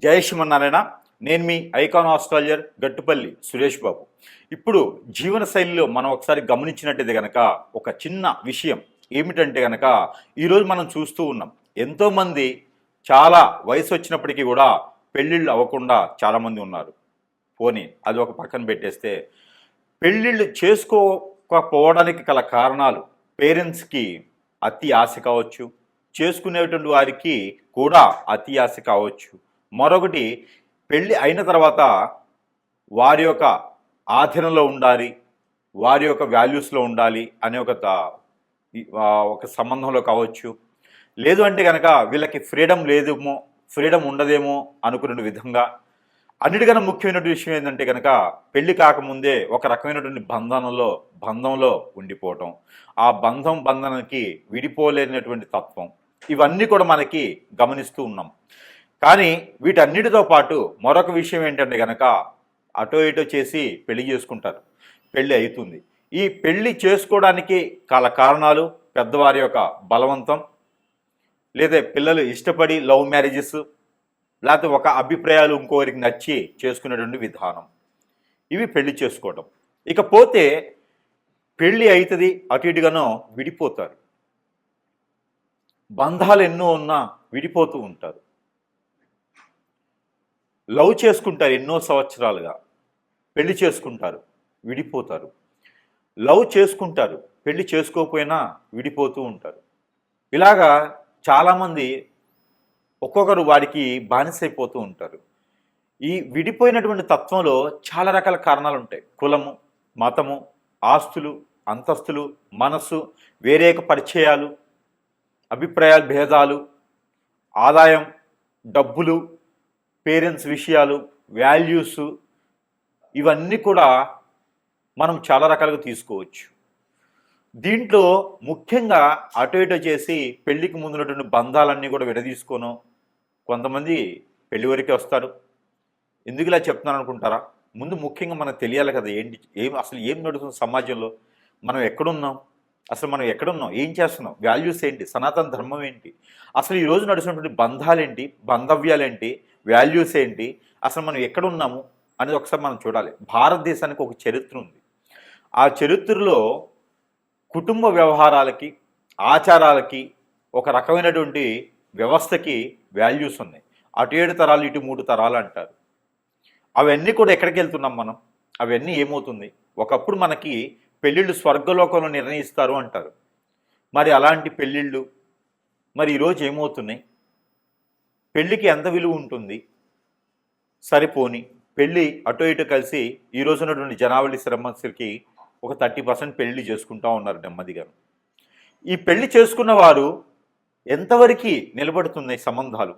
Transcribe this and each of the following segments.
జై శ్రీమన్నారాయణ. నేను మీ icon astrologer Gattupalli Suresh Babu. ఇప్పుడు జీవన శైలిలో మనం ఒకసారి గమనించినట్టయితే కనుక ఒక చిన్న విషయం ఏమిటంటే కనుక ఈరోజు మనం చూస్తూ ఉన్నాం, ఎంతోమంది చాలా వయసు వచ్చినప్పటికీ కూడా పెళ్ళిళ్ళు అవ్వకుండా చాలామంది ఉన్నారు. పోనీ అది ఒక పక్కన పెట్టేస్తే, పెళ్ళిళ్ళు చేసుకోకపోవడానికి గల కారణాలు పేరెంట్స్కి అతి ఆశ కావచ్చు, చేసుకునేటువంటి వారికి కూడా అతి ఆశ కావచ్చు. మరొకటి, పెళ్ళి అయిన తర్వాత వారి యొక్క ఆధీనంలో ఉండాలి, వారి యొక్క వాల్యూస్లో ఉండాలి అనే ఒక సంబంధంలో కావచ్చు. లేదు అంటే కనుక వీళ్ళకి ఫ్రీడమ్ ఉండదేమో అనుకునే విధంగా. అన్నిటికన్నా ముఖ్యమైనటువంటి విషయం ఏంటంటే కనుక పెళ్లి కాకముందే ఒక రకమైనటువంటి బంధంలో ఉండిపోవటం, ఆ బంధనానికి విడిపోలేనటువంటి తత్వం, ఇవన్నీ కూడా మనకి గమనిస్తూ ఉన్నాం. కానీ వీటన్నిటితో పాటు మరొక విషయం ఏంటంటే కనుక అటో ఇటో చేసి పెళ్లి చేసుకుంటారు, పెళ్ళి అవుతుంది. ఈ పెళ్లి చేసుకోవడానికి కారణాలు పెద్దవారి యొక్క బలవంతం, లేదా పిల్లలు ఇష్టపడి లవ్ మ్యారేజెస్, లేకపోతే ఒక అభిప్రాయాలు ఇంకోరికి నచ్చి చేసుకునేటువంటి విధానం, ఇవి పెళ్లి చేసుకోవడం. ఇకపోతే పెళ్ళి అవుతుంది, అటు ఇటుగానో విడిపోతారు. బంధాలు ఎన్నో ఉన్నా విడిపోతూ ఉంటారు. లవ్ చేసుకుంటారు ఎన్నో సంవత్సరాలుగా, పెళ్లి చేసుకుంటారు, విడిపోతారు. లవ్ చేసుకుంటారు, పెళ్లి చేసుకోకపోయినా విడిపోతూ ఉంటారు. ఇలాగా చాలామంది ఒక్కొక్కరు వాడికి బానిసైపోతూ ఉంటారు. ఈ విడిపోయినటువంటి తత్వంలో చాలా రకాల కారణాలు ఉంటాయి. కులము, మతము, ఆస్తులు, అంతస్తులు, మనస్సు, వేరేక పరిచయాలు, అభిప్రాయాల భేదాలు, ఆదాయం, డబ్బులు, పేరెంట్స్ విషయాలు, వాల్యూస్, ఇవన్నీ కూడా మనం చాలా రకాలుగా తీసుకోవచ్చు. దీంట్లో ముఖ్యంగా అటు ఇటు చేసి పెళ్లికి ముందున్నటువంటి బంధాలన్నీ కూడా విడదీసుకోను కొంతమంది పెళ్లి వరకే వస్తారు. ఎందుకు ఇలా చెప్తున్నాను అనుకుంటారా? ముందు ముఖ్యంగా మనకు తెలియాలి కదా, అసలు ఏం నడుస్తుంది సమాజంలో, మనం ఎక్కడున్నాం, అసలు మనం ఎక్కడున్నాం, ఏం చేస్తున్నాం, వాల్యూస్ ఏంటి, సనాతన ధర్మం ఏంటి, అసలు ఈరోజు నడుస్తున్నటువంటి బంధాలేంటి, బంధవ్యాలేంటి, వాల్యూస్ ఏంటి, అసలు మనం ఎక్కడున్నాము అనేది ఒకసారి మనం చూడాలి. భారతదేశానికి ఒక చరిత్ర ఉంది. ఆ చరిత్రలో కుటుంబ వ్యవహారాలకి, ఆచారాలకి, ఒక రకమైనటువంటి వ్యవస్థకి వాల్యూస్ ఉన్నాయి. అటు 7 తరాలు, ఇటు 3 తరాలు అంటారు. అవన్నీ కూడా ఎక్కడికి వెళ్తున్నాం మనం? అవన్నీ ఏమవుతుంది? ఒకప్పుడు మనకి పెళ్ళిళ్ళు స్వర్గలోకంలో నిర్ణయిస్తారు అంటారు. మరి అలాంటి పెళ్ళిళ్ళు మరి ఈరోజు ఏమవుతున్నాయి? పెళ్ళికి ఎంత విలువ ఉంటుంది? సరిపోని పెళ్ళి అటు ఇటు కలిసి ఈరోజు ఉన్నటువంటి జనావళి శ్రమస్సుకి ఒక 30% పెళ్లి చేసుకుంటూ ఉన్నారు నెమ్మదిగా. ఈ పెళ్లి చేసుకున్న వారు ఎంతవరకు నిలబడుతున్నాయి సంబంధాలు?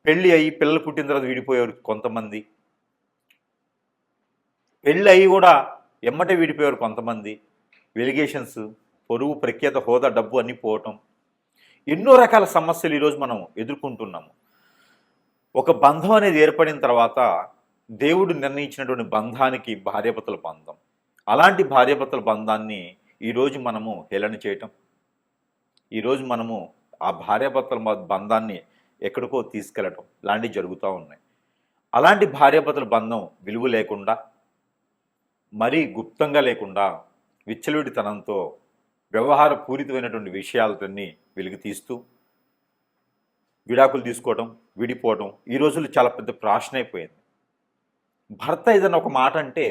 పెళ్ళి అయ్యి పిల్లలు పుట్టిన తర్వాత విడిపోయారు కొంతమంది, పెళ్ళి అయ్యి కూడా ఎమ్మటే విడిపోయారు కొంతమంది. వెలిగేషన్స్, పొరుగు, ప్రఖ్యాత, హోదా, డబ్బు అన్నీ పోవటం, ఎన్నో రకాల సమస్యలు ఈరోజు మనం ఎదుర్కొంటున్నాము. ఒక బంధం అనేది ఏర్పడిన తర్వాత దేవుడు నిర్ణయించినటువంటి బంధానికి భార్యాభర్తల బంధం, అలాంటి భార్యాభర్తల బంధాన్ని ఈరోజు మనము హేళన చేయటం, ఈరోజు మనము ఆ భార్యాభర్తల బంధాన్ని ఎక్కడికో తీసుకెళ్ళటం లాంటివి జరుగుతూ ఉన్నాయి. అలాంటి భార్యాభర్తల బంధం విలువ లేకుండా, మరీ గుప్తంగా లేకుండా, విచ్చలవిడితనంతో వ్యవహార పూరితమైనటువంటి విషయాలతోని వెలుగు తీస్తూ విడాకులు తీసుకోవడం, విడిపోవడం ఈ రోజుల్లో చాలా పెద్ద ప్రాషన్ అయిపోయింది. భర్త ఏదైనా ఒక మాట అంటే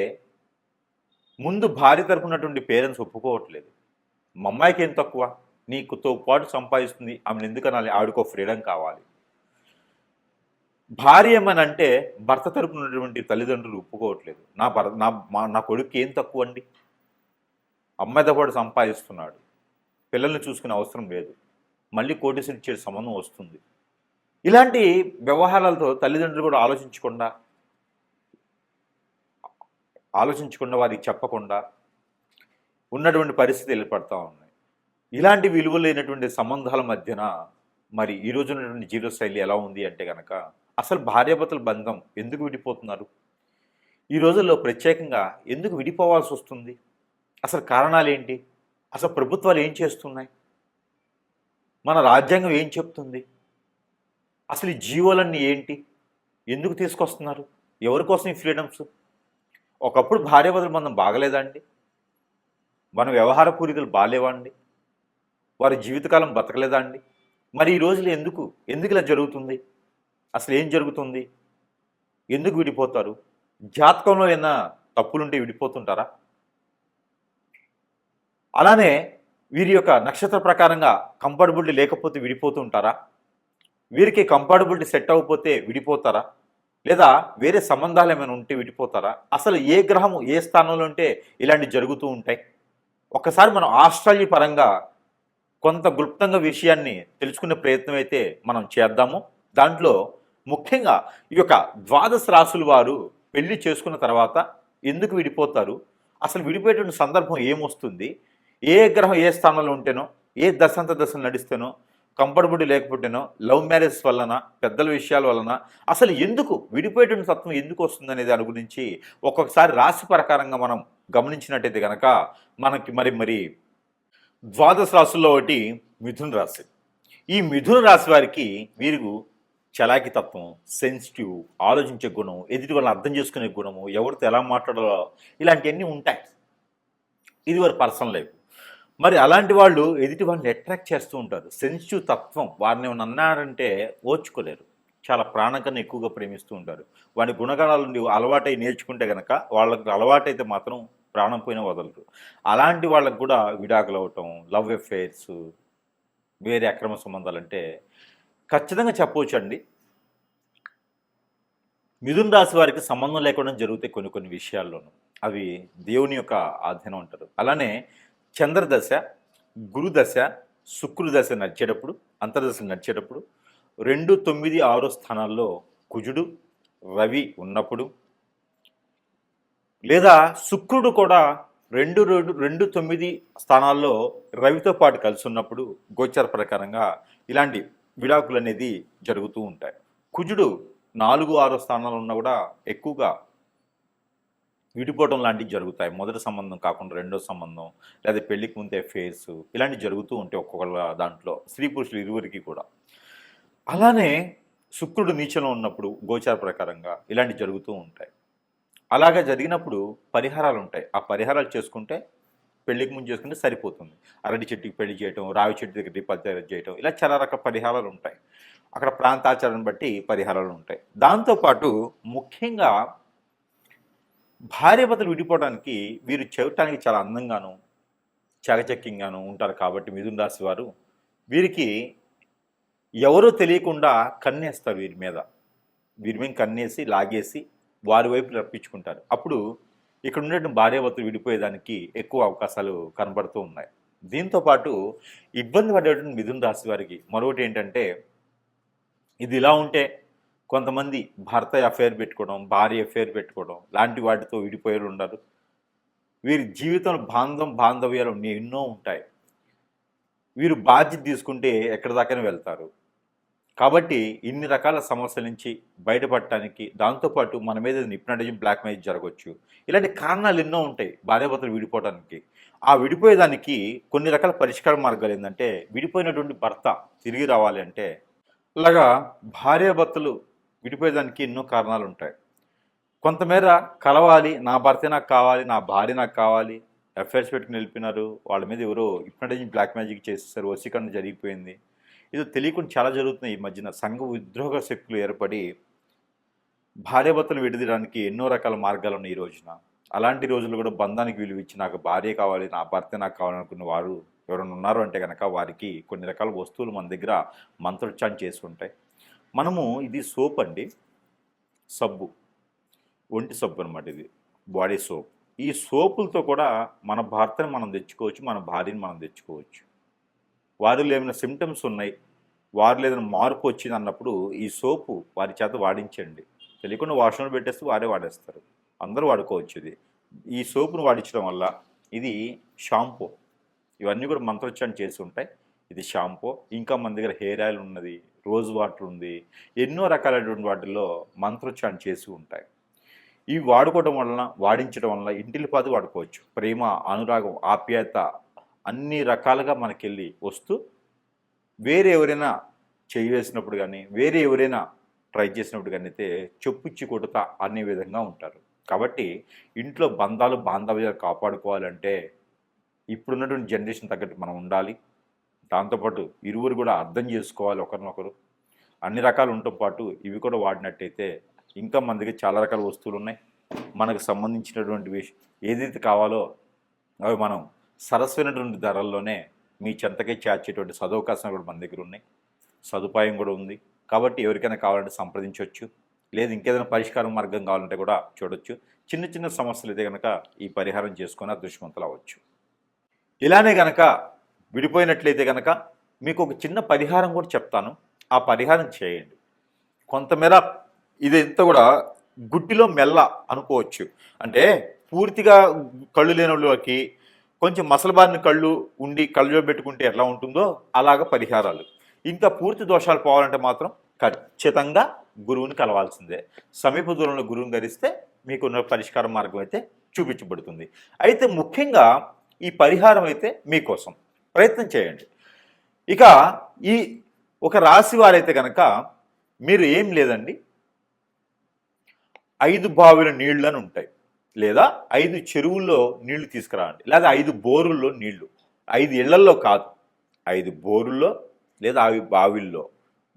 ముందు భార్య తరపునటువంటి పేరెంట్స్ ఒప్పుకోవట్లేదు. మా అమ్మాయికి ఏం తక్కువ, నీకుతో పాటు సంపాదిస్తుంది, ఆమెను ఎందుకు అనాలి, ఆవిడకో ఫ్రీడమ్ కావాలి. భార్య ఏమనంటే భర్త తరపునటువంటి తల్లిదండ్రులు ఒప్పుకోవట్లేదు. నా కొడుకు ఏం తక్కువ అండి, అమ్మాయితో పాటు సంపాదిస్తున్నాడు, పిల్లల్ని చూసుకునే అవసరం లేదు, మళ్ళీ కోటేశ్వరి ఇచ్చే సంబంధం వస్తుంది. ఇలాంటి వ్యవహారాలతో తల్లిదండ్రులు కూడా ఆలోచించకుండా వారికి చెప్పకుండా ఉన్నటువంటి పరిస్థితి ఏర్పడుతూ ఉన్నాయి. ఇలాంటి విలువ లేనటువంటి సంబంధాల మధ్యన మరి ఈరోజు ఉన్నటువంటి జీవనశైలి ఎలా ఉంది అంటే కనుక, అసలు భార్యాభర్తల బంధం ఎందుకు విడిపోతున్నారు? ఈ రోజుల్లో ప్రత్యేకంగా ఎందుకు విడిపోవాల్సి వస్తుంది? అసలు కారణాలు ఏంటి? అసలు ప్రభుత్వాలు ఏం చేస్తున్నాయి? మన రాజ్యాంగం ఏం చెప్తుంది? అసలు ఈ జీవోలన్నీ ఏంటి? ఎందుకు తీసుకొస్తున్నారు? ఎవరి కోసం ఈ ఫ్రీడమ్స్? ఒకప్పుడు భార్యాభర్తల బంధం బాగలేదా అండి? మన వ్యవహార పూరికలు బాలేవా అండి? వారి జీవితకాలం బతకలేదా అండి? మరి ఈ రోజులు ఎందుకు ఎందుకు ఇలా జరుగుతుంది? అసలు ఏం జరుగుతుంది? ఎందుకు విడిపోతారు? జాతకంలో ఏమైనా తప్పులుంటే విడిపోతుంటారా? అలానే వీరి యొక్క నక్షత్ర ప్రకారంగా కంఫర్టబిలిటీ లేకపోతే విడిపోతూ ఉంటారా? వీరికి కంఫర్టబిలిటీ సెట్ అవ్వకపోతే విడిపోతారా? లేదా వేరే సంబంధాలు ఏమైనా ఉంటే విడిపోతారా? అసలు ఏ గ్రహము ఏ స్థానంలో ఉంటే ఇలాంటివి జరుగుతూ ఉంటాయి? ఒక్కసారి మనం ఆస్ట్రాలజీ పరంగా కొంత గుప్తంగా విషయాన్ని తెలుసుకునే ప్రయత్నం అయితే మనం చేద్దాము. దాంట్లో ముఖ్యంగా ఈ యొక్క ద్వాదశ రాసుల వారు పెళ్లి చేసుకున్న తర్వాత ఎందుకు విడిపోతారు? అసలు విడిపోయేటువంటి సందర్భం ఏమొస్తుంది? ఏ గ్రహం ఏ స్థానంలో ఉంటేనో, ఏ దశంత దశలు నడిస్తేనో, కంఫర్టబిలిటీ లేకపోతేనో, లవ్ మ్యారేజ్ వలన, పెద్దల విషయాల వలన అసలు ఎందుకు విడిపోయేటువంటి తత్వం ఎందుకు వస్తుందనే దాని గురించి ఒక్కొక్కసారి రాశి ప్రకారంగా మనం గమనించినట్టయితే కనుక మనకి మరి ద్వాదశ రాశుల్లో ఒకటి మిథున రాశి. ఈ మిథున రాశి వారికి వీరు చలాకి తత్వం, సెన్సిటివ్, ఆలోచించే గుణం, ఎదుటి వాళ్ళని అర్థం చేసుకునే గుణము, ఎవరితో ఎలా మాట్లాడాలో ఇలాంటివన్నీ ఉంటాయి. ఇది వారి పర్సనల్ లైఫ్. మరి అలాంటి వాళ్ళు ఎదుటి వాళ్ళని అట్రాక్ట్ చేస్తూ ఉంటారు. సెన్సిటివ్ తత్వం వారిని ఏమైనా అన్నారంటే ఓర్చుకోలేరు. చాలా ప్రాణం కన్నా ఎక్కువగా ప్రేమిస్తూ ఉంటారు. వారి గుణగణాల నుండి అలవాటై నేర్చుకుంటే కనుక వాళ్ళకి అలవాటైతే మాత్రం ప్రాణం పోయినా వదలరు. అలాంటి వాళ్ళకు కూడా విడాకులు అవటం, లవ్ అఫైర్స్, వేరే అక్రమ సంబంధాలు అంటే ఖచ్చితంగా చెప్పవచ్చండి. మిథున రాశి వారికి సంబంధం లేకుండా జరుగుతాయి కొన్ని విషయాల్లోనూ. అవి దేవుని యొక్క ఆధీనం అంటారు. అలానే చంద్రదశ, గురుదశ, శుక్రదశ నడిచేటప్పుడు, అంతర్దశలు నడిచేటప్పుడు 2, 9, 6 స్థానాల్లో కుజుడు, రవి ఉన్నప్పుడు, లేదా శుక్రుడు కూడా 2, 9 స్థానాల్లో రవితో పాటు కలిసి ఉన్నప్పుడు గోచర ప్రకారంగా ఇలాంటి విడాకులు అనేది జరుగుతూ ఉంటాయి. కుజుడు 4, 6 స్థానాల్లో ఉన్నా కూడా ఎక్కువగా విడిపోవడం లాంటివి జరుగుతాయి. మొదటి సంబంధం కాకుండా రెండో సంబంధం, లేదా పెళ్లికి ముందే ఫేర్స్ ఇలాంటివి జరుగుతూ ఉంటాయి ఒక్కొక్కళ్ళ దాంట్లో, స్త్రీ పురుషులు ఇరువురికి కూడా. అలానే శుక్రుడు నీచలో ఉన్నప్పుడు గోచార ప్రకారంగా ఇలాంటివి జరుగుతూ ఉంటాయి. అలాగా జరిగినప్పుడు పరిహారాలు ఉంటాయి. ఆ పరిహారాలు చేసుకుంటే పెళ్లికి ముందు చేసుకుంటే సరిపోతుంది. అరటి చెట్టుకి పెళ్లి చేయటం, రావి చెట్టు దగ్గర దీపాలు చేయటం, ఇలా చాలా రకాల పరిహారాలు ఉంటాయి. అక్కడ ప్రాంతాచారాన్ని బట్టి పరిహారాలు ఉంటాయి. దాంతోపాటు ముఖ్యంగా భార్యాభర్తలు విడిపోవడానికి వీరు చూడటానికి చాలా అందంగాను, చాకచక్యంగాను ఉంటారు. కాబట్టి మిథున రాశి వారు వీరికి ఎవరో తెలియకుండా కన్నేస్తారు వీరి మీద కన్నేసి లాగేసి వారి వైపు రప్పించుకుంటారు. అప్పుడు ఇక్కడ ఉన్నటువంటి భార్యాభర్తలు విడిపోయేదానికి ఎక్కువ అవకాశాలు కనబడుతూ ఉన్నాయి. దీంతోపాటు ఇబ్బంది పడేటువంటి మిథున రాశి వారికి మరొకటి ఏంటంటే, ఇది ఇలా ఉంటే కొంతమంది భర్త అఫైర్ పెట్టుకోవడం, భార్య అఫైర్ పెట్టుకోవడం లాంటి వాటితో విడిపోయేలు ఉండరు. వీరి జీవితంలో బాంధవ్యాలు ఎన్నో ఉంటాయి. వీరు బాధ్యత తీసుకుంటే ఎక్కడి దాకానే వెళ్తారు. కాబట్టి ఇన్ని రకాల సమస్యల నుంచి బయటపడటానికి, దాంతోపాటు మన మీద హిప్నటిజం, బ్లాక్ మ్యాజిక్ జరగవచ్చు. ఇలాంటి కారణాలు ఎన్నో ఉంటాయి భార్యాభర్తలు విడిపోవడానికి. ఆ విడిపోయేదానికి కొన్ని రకాల పరిష్కార మార్గాలు ఏంటంటే, విడిపోయినటువంటి భర్త తిరిగి రావాలి అంటే, అలాగా భార్యాభర్తలు విడిపోయేదానికి ఎన్నో కారణాలు ఉంటాయి. కొంతమేర కలవాలి, నా భర్తే నాకు కావాలి, నా భార్య నాకు కావాలి, అఫైర్స్ పెట్టుకుని వెళ్ళిపోయినారు, వాళ్ళ మీద ఎవరో హిప్నటిజం, బ్లాక్ మ్యాజిక్ చేసేసారు, వశీకరణ జరిగిపోయింది, ఇది తెలియకుండా చాలా జరుగుతున్నాయి. ఈ మధ్యన సంఘ విద్రోహ శక్తులు ఏర్పడి భార్యాభర్తలు విడదీయడానికి ఎన్నో రకాల మార్గాలు ఉన్నాయి ఈ రోజున. అలాంటి రోజులు కూడా బంధానికి విలువ ఇచ్చి నాకు భార్య కావాలి, నా భర్త నాకు కావాలనుకున్న వారు ఎవరైనా ఉన్నారు అంటే కనుక వారికి కొన్ని రకాల వస్తువులు మన దగ్గర మంత్రోచ్చారణ చేసి ఉంటాయి. మనము ఇది సోప్ అండి, సబ్బు, ఒంటి సబ్బు అనమాట, ఇది బాడీ సోప్. ఈ సోపులతో కూడా మన భర్తని మనం తెచ్చుకోవచ్చు, మన భార్యని మనం తెచ్చుకోవచ్చు. వారిలో ఏమైనా సిమ్టమ్స్ ఉన్నాయి, వారిలో ఏదైనా మార్పు వచ్చింది అన్నప్పుడు ఈ సోపు వారి చేత వాడించండి. తెలియకుండా వాష్రూమ్లో పెట్టేస్తే వారే వాడేస్తారు, అందరూ వాడుకోవచ్చు. ఇది ఈ సోపును వాడించడం వల్ల, ఇది షాంపూ, ఇవన్నీ కూడా మంత్రోచ్చారణ చేసి ఉంటాయి. ఇది షాంపూ. ఇంకా మన దగ్గర హెయిర్ ఆయిల్ ఉన్నది, రోజ్ వాటర్ ఉంది, ఎన్నో రకాలైనటువంటి వాటిల్లో మంత్రోచ్చారణ చేసి ఉంటాయి. ఇవి వాడుకోవడం వలన, వాడించడం వలన ఇంటిల్లిపాది వాడుకోవచ్చు. ప్రేమ, అనురాగం, ఆప్యాయత అన్ని రకాలుగా మనకెళ్ళి వస్తూ, వేరే ఎవరైనా చేయి వేసినప్పుడు కానీ, వేరే ఎవరైనా ట్రై చేసినప్పుడు అయితే చెప్పుచ్చి కొడతా అనే విధంగా ఉంటారు. కాబట్టి ఇంట్లో బంధాలు బాంధవ్యాలు కాపాడుకోవాలంటే ఇప్పుడున్నటువంటి జనరేషన్ తగ్గట్టు మనం ఉండాలి. దాంతోపాటు ఇరువురు కూడా అర్థం చేసుకోవాలి ఒకరినొకరు. అన్ని రకాలు ఉండటం పాటు ఇవి కూడా వాడినట్టయితే ఇంకా మన దగ్గర చాలా రకాల వస్తువులు ఉన్నాయి. మనకు సంబంధించినటువంటి ఏదైతే కావాలో అవి మనం సరసమైనటువంటి ధరల్లోనే మీ చెంతకే చేర్చేటువంటి సదవకాశాలు కూడా మన దగ్గర ఉన్నాయి. సదుపాయం కూడా ఉంది. కాబట్టి ఎవరికైనా కావాలంటే సంప్రదించవచ్చు. లేదు ఇంకేదైనా పరిష్కారం మార్గం కావాలంటే కూడా చూడొచ్చు. చిన్న చిన్న సమస్యలు అయితే కనుక ఈ పరిహారం చేసుకొని అదృష్టవంతులు అవ్వచ్చు. ఇలానే కనుక విడిపోయినట్లయితే కనుక మీకు ఒక చిన్న పరిహారం కూడా చెప్తాను. ఆ పరిహారం చేయండి. కొంతమేర ఇదంతా కూడా గుడ్డిలో మెల్ల అనుకోవచ్చు. అంటే పూర్తిగా కళ్ళు లేని వాళ్ళకి కొంచెం మసలబారిన కళ్ళు ఉండి కళ్ళలో పెట్టుకుంటే ఎట్లా ఉంటుందో అలాగ పరిహారాలు. ఇంకా పూర్తి దోషాలు పోవాలంటే మాత్రం ఖచ్చితంగా గురువుని కలవాల్సిందే. సమీప దూరంలో గురువుని ధరిస్తే మీకున్న పరిష్కార మార్గం అయితే చూపించబడుతుంది. అయితే ముఖ్యంగా ఈ పరిహారం అయితే మీకోసం ప్రయత్నం చేయండి. ఇక ఈ ఒక రాశి వారైతే కనుక మీరు ఏం లేదండి, 5 బావిల నీళ్ళని ఉంటాయి, లేదా 5 చెరువుల్లో నీళ్లు తీసుకురాండి, లేదా 5 బోరుల్లో నీళ్లు. 5 ఇళ్లల్లో కాదు, 5 బోరుల్లో లేదా 5 బావిల్లో,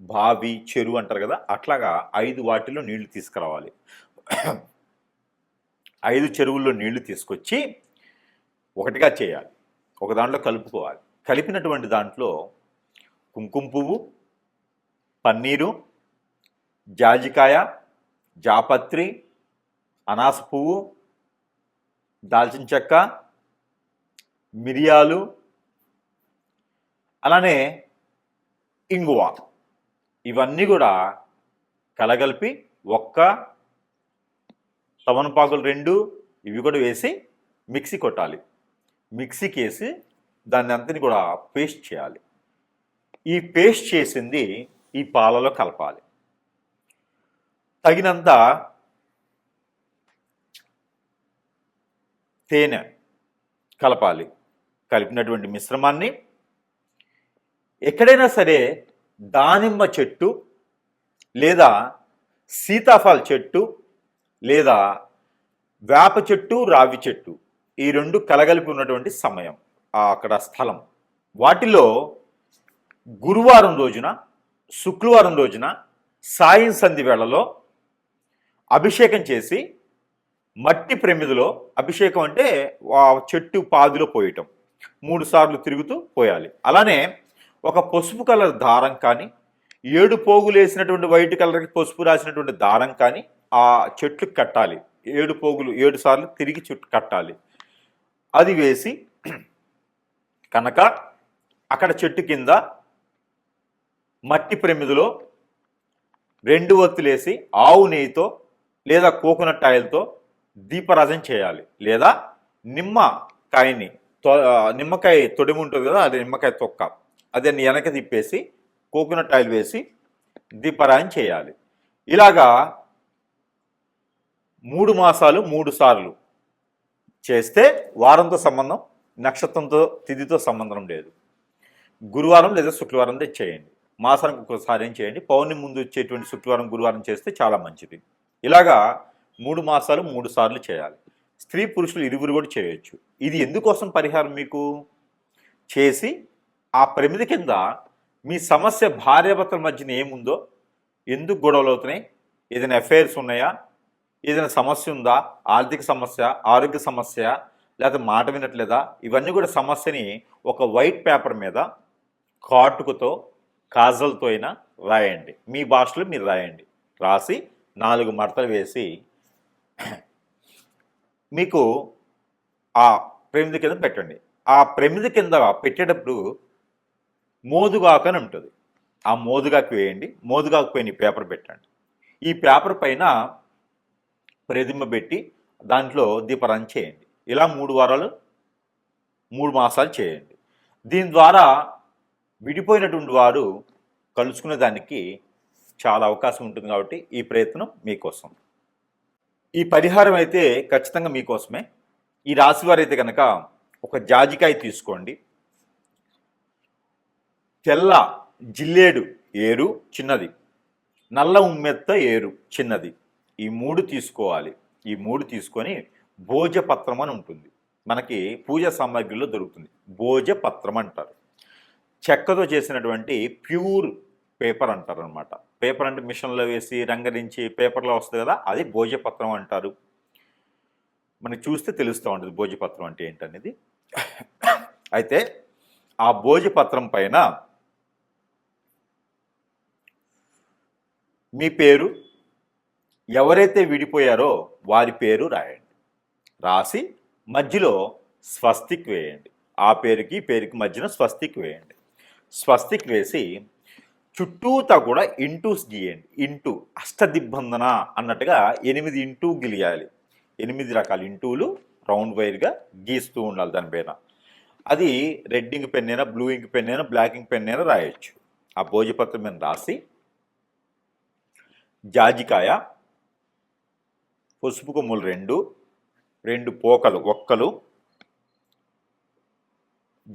బావి చెరువు అంటారు కదా, అట్లాగా 5 వాటిల్లో నీళ్లు తీసుకురావాలి. 5 చెరువుల్లో నీళ్లు తీసుకొచ్చి ఒకటిగా చేయాలి. ఒక దాంట్లో కలుపుకోవాలి. కలిపినటువంటి దాంట్లో కుంకుమ పువ్వు, పన్నీరు, జాజికాయ, జాపత్రి, అనాస పువ్వు, దాల్చిన చెక్క, మిరియాలు, అలానే ఇంగువ, ఇవన్నీ కూడా కలగలిపి ఒక్క తమలపాకులు 2 ఇవి కూడా వేసి మిక్సీ కొట్టాలి. మిక్సీకి వేసి దాన్ని అంతని కూడా పేస్ట్ చేయాలి. ఈ పేస్ట్ చేసింది ఈ పాలలో కలపాలి. తగినంత తేనె కలపాలి. కలిపినటువంటి మిశ్రమాన్ని ఎక్కడైనా సరే దానిమ్మ చెట్టు లేదా సీతాఫల చెట్టు లేదా వేప చెట్టు, రావి చెట్టు, ఈ 2 కలగలిపి ఉన్నటువంటి సమయం, అక్కడ స్థలం, వాటిలో గురువారం రోజున, శుక్రవారం రోజున సాయం సంధి వేళలో అభిషేకం చేసి మట్టి ప్రమిదిలో, అభిషేకం అంటే చెట్టు పాదిలో పోయటం, 3 సార్లు తిరుగుతూ పోయాలి. అలానే ఒక పసుపు కలర్ దారం కానీ, 7 పోగులు వేసినటువంటి వైట్ కలర్కి పసుపు రాసినటువంటి దారం కానీ ఆ చెట్లుకి కట్టాలి. 7 పోగులు 7 సార్లు తిరిగి చుట్టూ కట్టాలి. అది వేసి కనుక అక్కడ చెట్టు కింద మట్టి ప్రమిదిలో 2 ఒత్తులేసి ఆవు నెయ్యితో లేదా కోకోనట్ ఆయిల్తో దీపరాజన చేయాలి. లేదా నిమ్మకాయ తొడిమి ఉంటుంది కదా, అది నిమ్మకాయ తొక్క, అదే వెనక తిప్పేసి కోకోనట్ ఆయిల్ వేసి దీపారాయణ చేయాలి. ఇలాగా 3 మాసాలు 3 సార్లు చేస్తే వారంతో సంబంధం, నక్షత్రంతో తిథితో సంబంధం లేదు. గురువారం లేదా శుక్రవారం చేయండి. మాసానికి ఒకసారి ఏం చేయండి. పౌర్ణమి ముందు వచ్చేటువంటి శుక్రవారం, గురువారం చేస్తే చాలా మంచిది. ఇలాగా 3 మాసాలు 3 సార్లు చేయాలి. స్త్రీ పురుషులు ఇరువురు కూడా చేయొచ్చు. ఇది ఎందుకోసం పరిహారం మీకు చేసి ఆ ప్రమిది కింద మీ సమస్య భార్యాభర్తల మధ్యన ఏముందో, ఎందుకు గొడవలు అవుతున్నాయి, ఏదైనా అఫైర్స్ ఉన్నాయా, ఏదైనా సమస్య ఉందా, ఆర్థిక సమస్య, ఆరోగ్య సమస్య, లేకపోతే మాట వినట్లేదా, ఇవన్నీ కూడా సమస్యని ఒక వైట్ పేపర్ మీద కాటుకతో కాజల్తో అయినా రాయండి. మీ భాషలో మీరు రాయండి. రాసి 4 మడతలు వేసి మీకు ఆ ప్రమిది కింద పెట్టండి. ఆ ప్రమిది కింద పెట్టేటప్పుడు మోదుగాకు అని ఉంటుంది. ఆ మోదుగాకు వేయండి. మోదుగాకు పైన ఈ పేపర్ పెట్టండి. ఈ పేపర్ పైన ప్రతిమ పెట్టి దాంట్లో దీపారాధన చేయండి. ఇలా 3 వారాలు 3 మాసాలు చేయండి. దీని ద్వారా విడిపోయినటువంటి వారు కలుసుకునే దానికి చాలా అవకాశం ఉంటుంది. కాబట్టి ఈ ప్రయత్నం మీకోసం. ఈ పరిహారం అయితే ఖచ్చితంగా మీకోసమే. ఈ రాశి వారైతే కనుక ఒక జాజికాయ తీసుకోండి, తెల్ల జిల్లేడు ఏరు చిన్నది నల్ల ఉమ్మెత్త ఏరు చిన్నది, ఈ 3 తీసుకోవాలి. ఈ 3 తీసుకొని భోజపత్రం అని ఉంటుంది, మనకి పూజ సామాగ్రిలో దొరుకుతుంది. భోజపత్రం అంటారు. చెక్కతో చేసినటువంటి ప్యూర్ పేపర్ అంటారు అనమాట. పేపర్ అంటే మిషన్లో వేసి రంగరించి పేపర్లో వస్తుంది కదా, అది భోజపత్రం అంటారు. మనకి చూస్తే తెలుస్తూ ఉంటుంది భోజపత్రం అంటే ఏంటనేది. అయితే ఆ భోజపత్రం పైన మీ పేరు, ఎవరైతే విడిపోయారో వారి పేరు రాయండి. రాసి మధ్యలో స్వస్తిక్ వేయండి. ఆ పేరుకి పేరుకి మధ్యన స్వస్తిక్ వేయండి. స్వస్తిక్ వేసి చుట్టూతా కూడా ఇంటూస్ గీయండి. ఇంటూ అష్టదిబ్బందన అన్నట్టుగా 8 ఇంటూ గిలియాలి. 8 రకాల ఇంటూలు రౌండ్ వైర్గా గీస్తూ ఉండాలి దానిపైన. అది రెడ్ ఇంక్ పెన్ అయినా, బ్లూ ఇంక్ పెన్ అయినా, బ్లాక్ ఇంక్ పెన్ అయినా రాయొచ్చు. ఆ భోజపత్రం మీద రాసి జాజికాయ, పసుపు కొమ్ములు 2 పోకలు ఒక్కలు,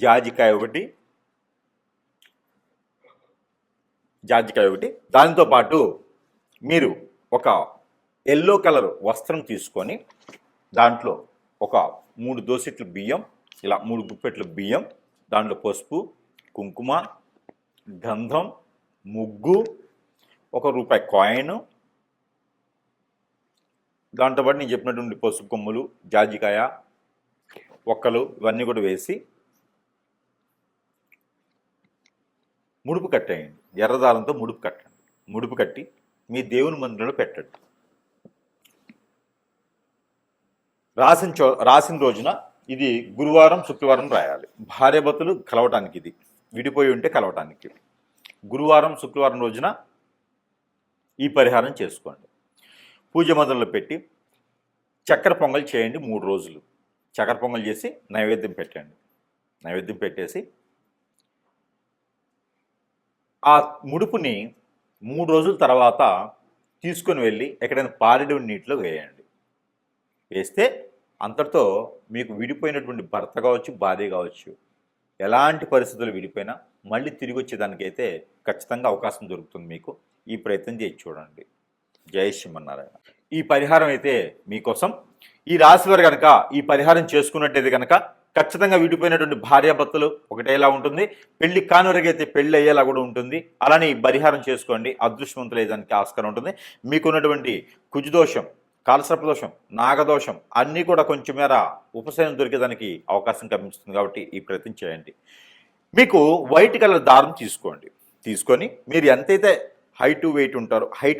జాజికాయ ఒకటి, దానితో పాటు మీరు ఒక ఎల్లో కలర్ వస్త్రం తీసుకొని దాంట్లో ఒక 3 దోసెట్లు బియ్యం, ఇలా 3 గుప్పెట్లు బియ్యం, దాంట్లో పసుపు, కుంకుమ, గంధం, ముగ్గు, ₹1 కాయిన్, దాంతోపాటు నేను చెప్పినటువంటి పసుపు కొమ్ములు, జాజికాయ, ఒక్కలు ఇవన్నీ కూడా వేసి ముడుపు కట్టేయండి. ఎర్రదారంతో ముడుపు కట్టండి. ముడుపు కట్టి మీ దేవుని మందిరంలో పెట్టండి. రాసిన రోజున ఇది గురువారం, శుక్రవారం రాయాలి. భార్యాభర్తలు కలవటానికి, ఇది విడిపోయి ఉంటే కలవటానికి. గురువారం, శుక్రవారం రోజున ఈ పరిహారం చేసుకోండి. పూజ మందిరంలో పెట్టి చక్కెర పొంగల్ చేయండి 3 రోజులు. చక్కెర పొంగల్ చేసి నైవేద్యం పెట్టండి. నైవేద్యం పెట్టేసి ఆ ముడుపుని 3 రోజుల తర్వాత తీసుకొని వెళ్ళి ఎక్కడైనా పారేడు నీటిలో వేయండి. వేస్తే అంతటితో మీకు విడిపోయినటువంటి భర్త కావచ్చు, భార్య కావచ్చు, ఎలాంటి పరిస్థితులు విడిపోయినా మళ్ళీ తిరిగి వచ్చేదానికైతే ఖచ్చితంగా అవకాశం దొరుకుతుంది మీకు. ఈ ప్రయత్నం చేసి చూడండి. జై శ్రీమన్నారాయణ. ఈ పరిహారం అయితే మీకోసం. ఈ రాశి వారు కనుక ఈ పరిహారం చేసుకున్నట్టయితే కనుక ఖచ్చితంగా విడిపోయినటువంటి భార్యాభర్తలు ఒకటేలా ఉంటుంది, పెళ్లి కానివరకైతే పెళ్లి అయ్యేలా కూడా ఉంటుంది. అలానే ఈ పరిహారం చేసుకోండి, అదృష్టవంతులు అయ్యేదానికి ఆస్కారం ఉంటుంది. మీకున్నటువంటి కుజదోషం, కాలసర్పదోషం, నాగదోషం అన్నీ కూడా కొంచెం మేర ఉపశమనం దొరికేదానికి అవకాశం కనిపిస్తుంది. కాబట్టి ఈ ప్రయత్నం చేయండి. మీకు వైట్ కలర్ దారం తీసుకోండి. తీసుకొని మీరు ఎంతైతే హైట్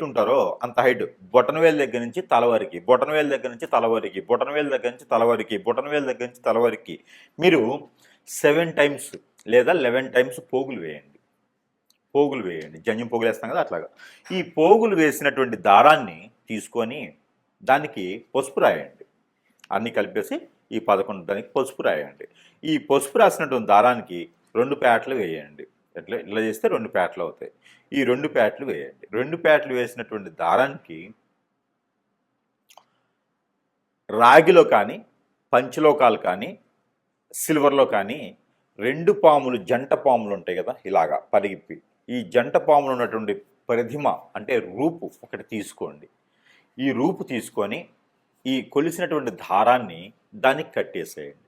ఉంటారో అంత హైట్, బొటనవేల దగ్గర నుంచి తలవరికి, బొటనవేల దగ్గర నుంచి తలవరికి, బొటనవేల దగ్గర నుంచి తలవరికి, బొటనవేల దగ్గర నుంచి తలవరికి మీరు 7 టైమ్స్ లేదా 11 టైమ్స్ పోగులు వేయండి. పోగులు వేయండి, జంజం పోగులు వేస్తాం కదా అట్లాగా. ఈ పోగులు వేసినటువంటి దారాన్ని తీసుకొని దానికి పసుపు రాయండి. అన్నీ కలిపేసి ఈ 11 దానికి పసుపు రాయండి. ఈ పసుపు రాసినటువంటి దారానికి 2 పేటలు వేయండి. ఇట్లా చేస్తే 2 పేటలు అవుతాయి. ఈ 2 పేటలు వేయండి. 2 పేటలు వేసినటువంటి దారానికి రాగిలో కానీ, పంచలోకాలు కానీ, సిల్వర్లో కానీ 2 పాములు, జంట పాములు ఉంటాయి కదా ఇలాగా పరిగిప్పి, ఈ జంట పాములు ఉన్నటువంటి ప్రతిమ అంటే రూపు ఒకటి తీసుకోండి. ఈ రూపు తీసుకొని ఈ కొలిసినటువంటి దారాన్ని దానికి కట్టేసేయండి.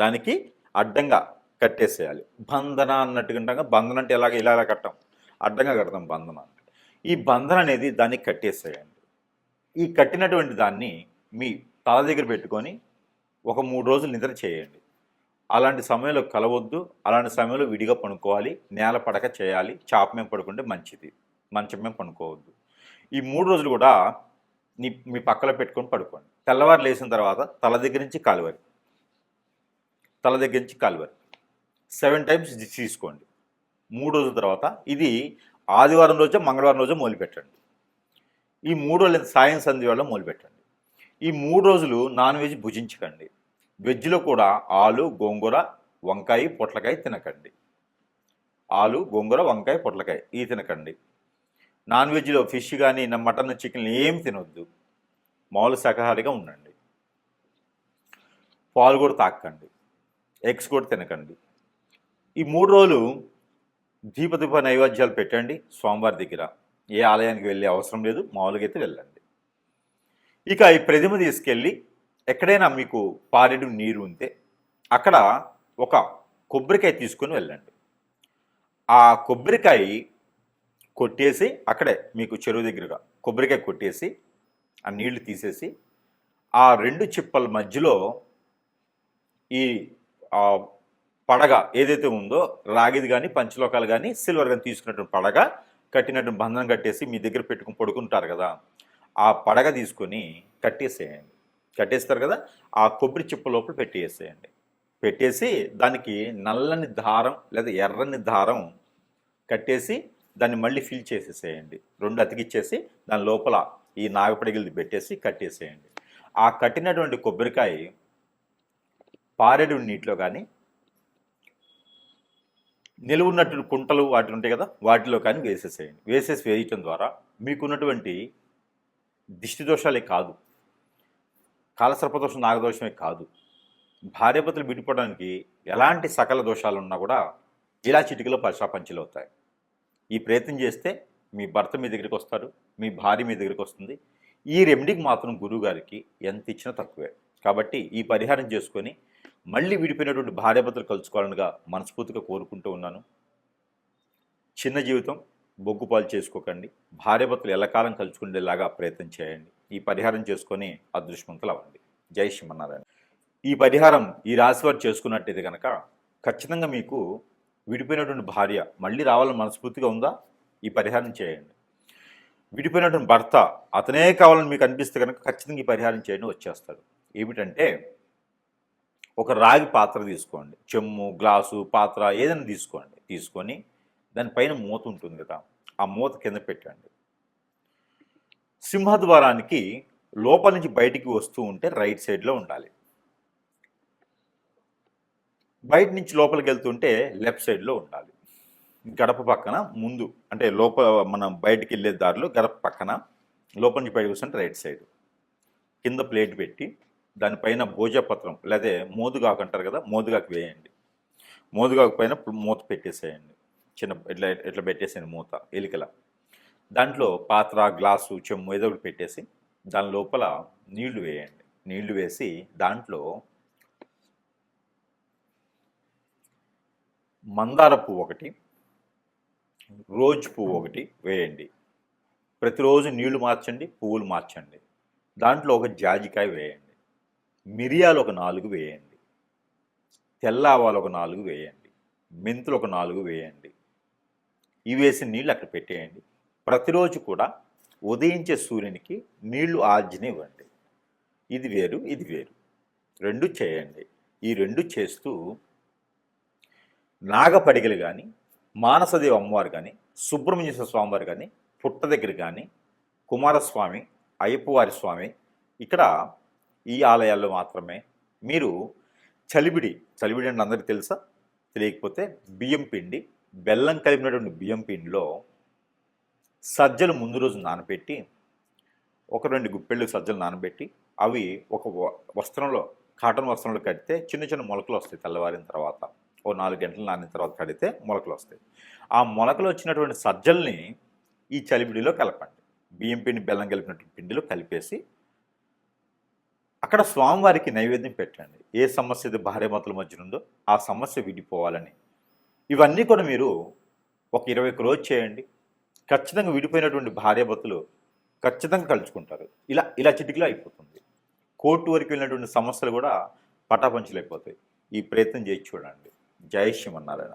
దానికి అడ్డంగా కట్టేసేయాలి. బంధన అన్నట్టుగా, బంధన అంటే ఇలా కట్టాం, అడ్డంగా కడతాం బంధన అంటే. ఈ బంధన అనేది దానికి కట్టేసేయండి. ఈ కట్టినటువంటి దాన్ని మీ తల దగ్గర పెట్టుకొని ఒక 3 రోజులు నిద్ర చేయండి. అలాంటి సమయంలో కలవద్దు, అలాంటి సమయంలో విడిగా పడుకోవాలి. నేల పడక చేయాలి. చాప మీద పడుకుంటే మంచిది, మంచం మీద పడుకోవద్దు. ఈ 3 రోజులు కూడా మీ పక్కలో పెట్టుకొని పడుకోండి. తెల్లవారు లేచిన తర్వాత తల దగ్గర నుంచి కాలు వరకు, తల దగ్గర నుంచి కాలు వరకు 7 టైమ్స్ తీసుకోండి. 3 రోజుల తర్వాత ఇది ఆదివారం రోజు, మంగళవారం రోజు మొదలుపెట్టండి. ఈ 3 రోజులు సాయం సంధ్య వేళ మొదలుపెట్టండి. ఈ 3 రోజులు నాన్ వెజ్ భుజించకండి. వెజ్లో కూడా ఆలు, గోంగూర, వంకాయ, పొట్లకాయ తినకండి. ఆలు, గోంగూర, వంకాయ, పొట్లకాయ ఇవి తినకండి. నాన్ వెజ్లో ఫిష్ కానీ, మటన్, చికెన్ ఏం తినొద్దు. మామూలు శాకాహారిగా ఉండండి. పాలు కూడా తాకండి. ఎగ్స్ కూడా తినకండి. ఈ 3 రోజులు దీప నైవేద్యాలు పెట్టండి స్వామివారి దగ్గర. ఏ ఆలయానికి వెళ్ళే అవసరం లేదు, మామూలుగా అయితే వెళ్ళండి. ఇక ఈ ప్రతిమ తీసుకెళ్ళి ఎక్కడైనా మీకు పారెడు నీరు ఉంటే అక్కడ ఒక కొబ్బరికాయ తీసుకొని వెళ్ళండి. ఆ కొబ్బరికాయ కొట్టేసి అక్కడే మీకు చెరువు దగ్గరగా కొబ్బరికాయ కొట్టేసి ఆ నీళ్లు తీసేసి ఆ రెండు చిప్పల మధ్యలో ఈ పడగ ఏదైతే ఉందో రాగిది కానీ పంచలోకాలు కానీ సిల్వర్ కానీ తీసుకున్నటువంటి పడగ కట్టినటువంటి బంధనం కట్టేసి మీ దగ్గర పెట్టుకుని పడుకుంటారు కదా, ఆ పడగ తీసుకొని కట్టేసేయండి. కట్టేస్తారు కదా, ఆ కొబ్బరి చిప్ప లోపల పెట్టేసేయండి. పెట్టేసి దానికి నల్లని దారం లేదా ఎర్రని దారం కట్టేసి దాన్ని మళ్ళీ ఫిల్ చేసేసేయండి. రెండు అతికిచ్చేసి దాని లోపల ఈ నాగపడిగిలిది పెట్టేసి కట్టేసేయండి. ఆ కట్టినటువంటి కొబ్బరికాయ పారెడు నీటిలో కానీ నిలువున్నట్టు కుంటలు వాటి ఉంటాయి కదా, వాటిలో కానీ వేసేసేయండి. వేయటం ద్వారా మీకున్నటువంటి దిష్టి దోషాలే కాదు, కాలసర్పదోషం నాగదోషమే కాదు, భార్యాభర్తలు విడిపోవడానికి ఎలాంటి సకల దోషాలు ఉన్నా కూడా ఇలా చిటికలో పరశాపంచలు అవుతాయి. ఈ ప్రయత్నం చేస్తే మీ భర్త మీ దగ్గరికి వస్తారు, మీ భార్య మీ దగ్గరికి వస్తుంది. ఈ రెమెడీకి మాత్రం గురువుగారికి ఎంత ఇచ్చినా తక్కువే. కాబట్టి ఈ పరిహారం చేసుకొని మళ్ళీ విడిపోయినటువంటి భార్యాభర్తలు కలుసుకోవాలనిగా మనస్ఫూర్తిగా కోరుకుంటూ ఉన్నాను. చిన్న జీవితం బొగ్గుపాలు చేసుకోకండి. భార్యాభర్తలు ఎల్లకాలం కలుసుకునేలాగా ప్రయత్నం చేయండి. ఈ పరిహారం చేసుకొని అదృష్టవంతులు అవ్వండి. జై శ్రీమన్నారాయణ. ఈ పరిహారం ఈ రాశివారు చేసుకున్నట్టయితే కనుక ఖచ్చితంగా మీకు విడిపోయినటువంటి భార్య మళ్ళీ రావాలని మనస్ఫూర్తిగా ఉందా, ఈ పరిహారం చేయండి. విడిపోయినటువంటి భర్త అతనే కావాలని మీకు అనిపిస్తే కనుక ఖచ్చితంగా ఈ పరిహారం చేయండి, వచ్చేస్తాడు. ఏమిటంటే ఒక రాగి పాత్ర తీసుకోండి, చెమ్ము గ్లాసు పాత్ర ఏదైనా తీసుకోండి. తీసుకొని దానిపైన మూత ఉంటుంది కదా, ఆ మూత కింద పెట్టండి. సింహద్వారానికి లోపల నుంచి బయటికి వస్తూ ఉంటే రైట్ సైడ్లో ఉండాలి, బయట నుంచి లోపలికి వెళ్తుంటే లెఫ్ట్ సైడ్లో ఉండాలి. గడప పక్కన ముందు అంటే లోపల మనం బయటికి వెళ్ళే దారిలో గడప పక్కన లోపల నుంచి బయటకు వస్తుంటే రైట్ సైడ్. కింద ప్లేట్ పెట్టి దానిపైన భోజపత్రం లేదా మోదుగాకు అంటారు కదా, మోదుగాకు వేయండి. మోదుగాకు పైన మూత పెట్టేసేయండి, చిన్న ఇట్లా ఇట్లా పెట్టేసేయండి మూత ఎలికల. దాంట్లో పాత్ర గ్లాసు చెమ్ము ఏదో ఒకటి పెట్టేసి దాని లోపల నీళ్లు వేయండి. నీళ్లు వేసి దాంట్లో మందార పువ్వు ఒకటి, రోజ్ పువ్వు ఒకటి వేయండి. ప్రతిరోజు నీళ్లు మార్చండి, పువ్వులు మార్చండి. దాంట్లో ఒక జాజికాయ వేయండి. మిరియాలు ఒక 4 వేయండి. తెల్ల ఆవాలు ఒక 4 వేయండి. మెంతులు ఒక 4 వేయండి. ఇవి వేసిన నీళ్ళు అక్కడ పెట్టేయండి. ప్రతిరోజు కూడా ఉదయించే సూర్యునికి నీళ్లు ఆజ్ఞనివ్వండి. ఇది వేరు ఇది వేరు, రెండు చేయండి. ఈ రెండు చేస్తూ నాగపడిగలు కానీ, మానసదేవి అమ్మవారు కానీ, సుబ్రహ్మణ్యేశ్వర స్వామివారు కానీ, పుట్ట దగ్గర కానీ, కుమారస్వామి, అయ్యప్పవారి స్వామి, ఇక్కడ ఈ ఆలయాల్లో మాత్రమే మీరు చలివిడి అంటే అందరికీ తెలుసా, తెలియకపోతే బియ్యం పిండి, బెల్లం కలిపినటువంటి బియ్యం పిండిలో సజ్జలు ముందు రోజు నానబెట్టి, ఒక 2 గుప్పెళ్ళు సజ్జలు నానబెట్టి అవి ఒక వస్త్రంలో కాటన్ వస్త్రంలో కడితే చిన్న చిన్న మొలకలు వస్తాయి. తెల్లవారిన తర్వాత ఓ 4 గంటలు నానిన తర్వాత కడితే మొలకలు వస్తాయి. ఆ మొలకలు వచ్చినటువంటి సజ్జల్ని ఈ చలివిడిలో కలపండి. బియ్యం పిండి బెల్లం కలిపినటువంటి పిండిలో కలిపేసి అక్కడ స్వామివారికి నైవేద్యం పెట్టండి. ఏ సమస్య అయితే భార్యాభర్తల మధ్య ఉందో ఆ సమస్య విడిపోవాలని. ఇవన్నీ కూడా మీరు ఒక 21 రోజు చేయండి. ఖచ్చితంగా విడిపోయినటువంటి భార్యాభర్తలు ఖచ్చితంగా కలుసుకుంటారు. ఇలా చిటికలో అయిపోతుంది. కోర్టు వరకు వెళ్ళినటువంటి సమస్యలు కూడా పటాపంచలైపోతాయి. ఈ ప్రయత్నం చేసి చూడండి. జై శ్రీమన్నారాయణ.